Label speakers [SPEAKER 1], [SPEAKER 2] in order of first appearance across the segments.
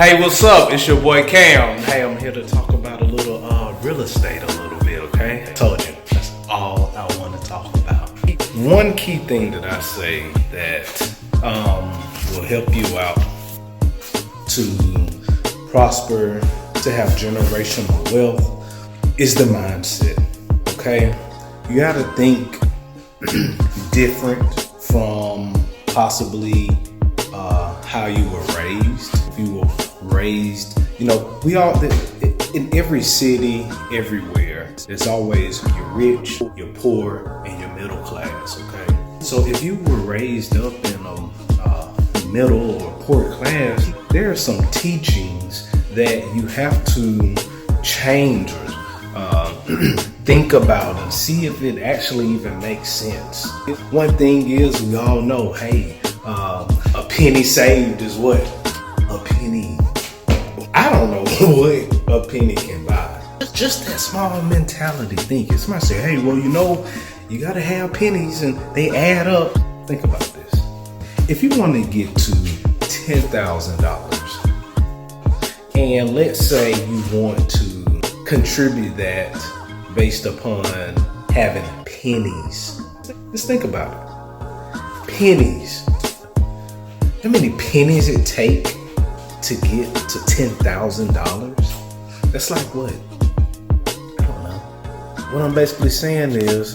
[SPEAKER 1] Hey, what's up? It's your boy Cam. Hey, I'm here to talk about a little real estate a little bit, okay? I told you, that's all I want to talk about. One key thing that I say that will help you out to prosper, to have generational wealth is the mindset, okay? You got to think different from possibly how you were raised. If you were raised, we all, in every city, everywhere, there's always you're rich, you're poor, and you're middle class, okay? So if you were raised up in a middle or poor class, there are some teachings that you have to change or think about and see if it actually even makes sense. One thing is, we all know, hey, a penny saved is what? A penny. I don't know what a penny can buy. It's just that small mentality thinking. Somebody say, hey, well, you gotta have pennies and they add up. Think about this. If you want to get to $10,000 and let's say you want to contribute that based upon having pennies. Just think about it. Pennies. How many pennies it take to get to $10,000? That's like what? I don't know. What I'm basically saying is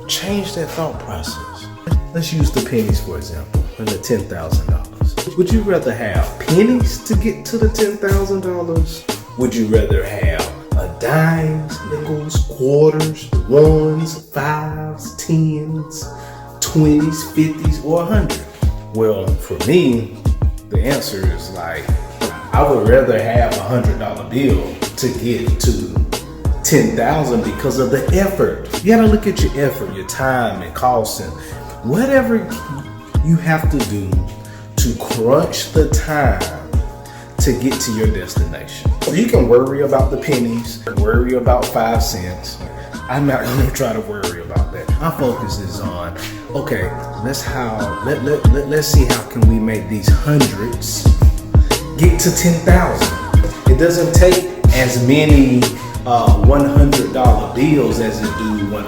[SPEAKER 1] change that thought process. Let's use the pennies for example, and the $10,000. Would you rather have pennies to get to the $10,000? Would you rather have dimes, nickels, quarters, ones, fives, tens, 20s, 50s, or 100? Well, for me, the answer is like, I would rather have $100 bill to get to 10,000 because of the effort. You gotta look at your effort, your time and cost and whatever you have to do to crunch the time to get to your destination. So you can worry about the pennies, worry about 5 cents. I'm not gonna try to worry about that. My focus is on, okay, let's see how can we make these hundreds get to 10,000. It doesn't take as many $100 bills as it do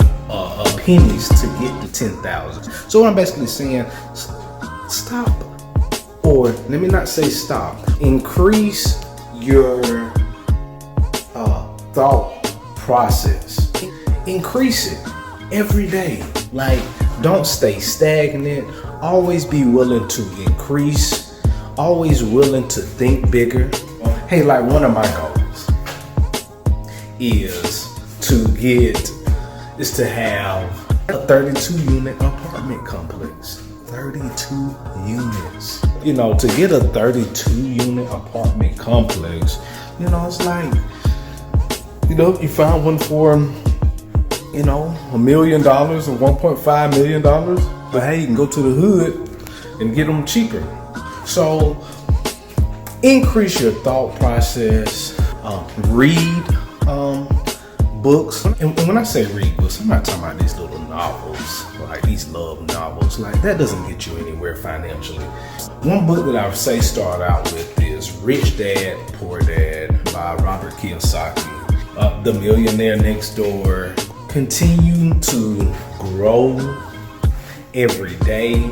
[SPEAKER 1] pennies to get to 10,000. So what I'm basically saying, stop. Or let me not say stop. Increase your thought process. Increase it every day. Like, don't stay stagnant. Always be willing to increase. Always willing to think bigger. Hey, like one of my goals is to have a 32-unit apartment complex. 32 units. To get a 32-unit apartment complex, it's like, you find one for, $1 million or $1.5 million. But hey, you can go to the hood and get them cheaper. So increase your thought process. Read books. And when I say read books, I'm not talking about these little novels, like these love novels. Like, that doesn't get you anywhere financially. One book that I would say start out with is Rich Dad, Poor Dad by Robert Kiyosaki. The Millionaire Next Door. Continue to grow every day,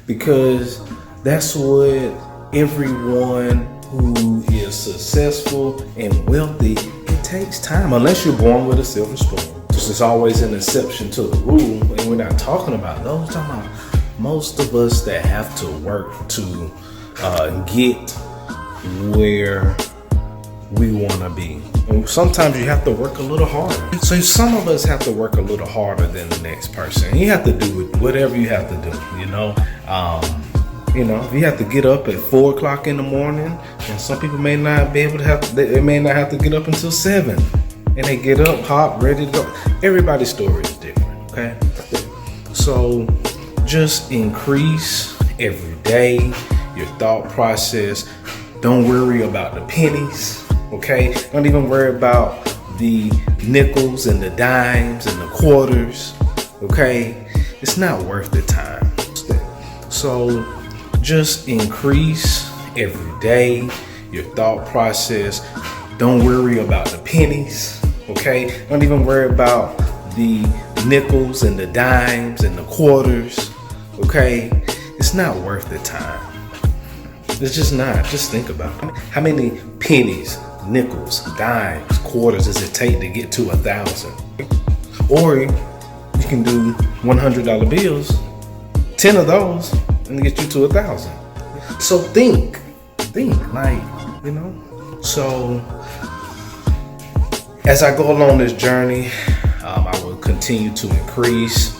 [SPEAKER 1] because that's what everyone who is successful and wealthy, it takes time, unless you're born with a silver spoon. There's always an exception to the rule, and we're not talking about those. We're talking about most of us that have to work to get where we want to be. And sometimes you have to work a little harder. So some of us have to work a little harder than the next person. You have to do whatever you have to do, if you have to get up at 4 o'clock in the morning, and some people may not be able to they may not have to get up until 7, and they get up, hot, ready to go. Everybody's story is different, okay? So just increase every day your thought process. Don't worry about the pennies, okay? Don't even worry about the nickels and the dimes and the quarters, okay? It's not worth the time. So just increase every day, your thought process. Don't worry about the pennies, okay? Don't even worry about the nickels and the dimes and the quarters, okay? It's not worth the time. It's just not. Just think about it. How many pennies, nickels, dimes, quarters does it take to get to 1,000? Or you can do $100 bills, 10 of those, and get you to 1,000. So think, like, you know. So as I go along this journey, I will continue to increase.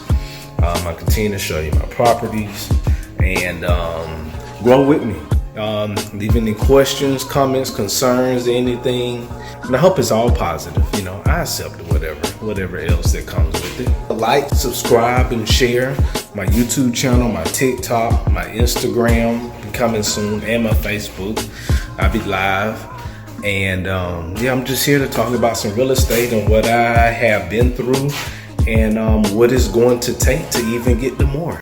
[SPEAKER 1] I continue to show you my properties and grow with me. Leave any questions, comments, concerns, anything. And I hope it's all positive. You know, I accept whatever else that comes with it. Like, subscribe, and share my YouTube channel, my TikTok, my Instagram, coming soon, and my Facebook. I'll be live. And yeah, I'm just here to talk about some real estate and what I have been through and what it's going to take to even get to more.